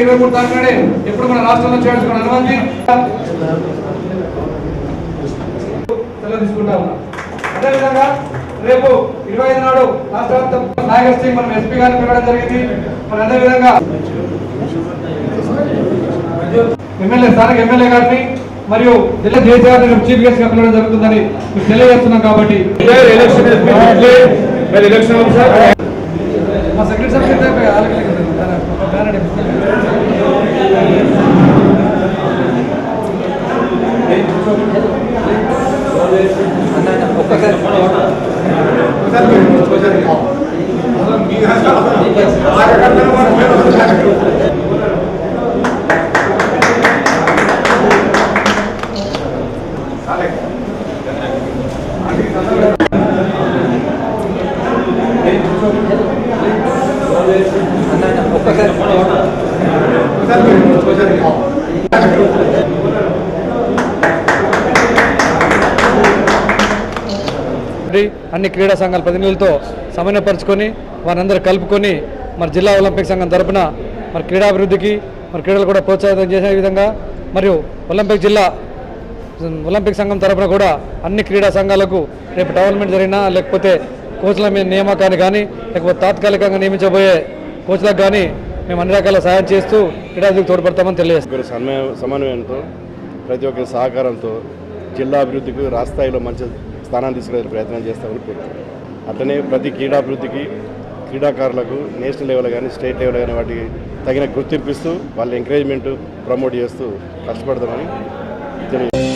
23 తారీఖునే ఎప్పుడు మన రాష్ట్రంలో చేయాల్సిన అనుమతి తీసుకుంటా ఉన్నాం. అదేవిధంగా రేపు 25 నాడు రాష్ట్ర నాయకర్ సింగ్ మనం ఎస్పీ గారిని పిలవడం జరిగింది. మరి అదేవిధంగా స్థానిక ఎమ్మెల్యే గారిని మరియు జిల్లా జేసీ చీఫ్ గెస్ట్ గా పిలవడం జరుగుతుందని మీకు తెలియజేస్తున్నాం. కాబట్టి మా సెక్రటరీ అన్ని క్రీడా సంఘాల ప్రతినిధులతో సమన్వయపరుచుకొని వారందరూ కలుపుకొని మరి జిల్లా ఒలింపిక్ సంఘం తరపున మరి క్రీడాభివృద్ధికి మరి క్రీడలు కూడా ప్రోత్సాహితం చేసే విధంగా మరియు ఒలింపిక్ సంఘం తరపున కూడా అన్ని క్రీడా సంఘాలకు రేపు టోర్నమెంట్ జరిగినా లేకపోతే కోచ్ల మీద నియామకాన్ని కానీ లేకపోతే తాత్కాలికంగా నియమించబోయే కోచ్లకు కానీ మేము అన్ని రకాల సహాయం చేస్తూ క్రీడాభివృద్ధికి తోడ్పడతామని తెలియజేస్తాం. సమన్వయంతో ప్రతి ఒక్కరి సహకారంతో జిల్లా అభివృద్ధికి రాష్ట్ర స్థాయిలో మంచి స్థానాన్ని తీసుకునే ప్రయత్నం చేస్తామని కోరుతున్నాం. అట్లనే ప్రతి క్రీడాభివృద్ధికి క్రీడాకారులకు నేషనల్ లెవెల్ కానీ స్టేట్ లెవెల్ కానీ వాటికి తగిన గుర్తింపిస్తూ వాళ్ళ ఎంకరేజ్మెంట్ ప్రమోట్ చేస్తూ కష్టపడతామని తెలియజేస్తాం.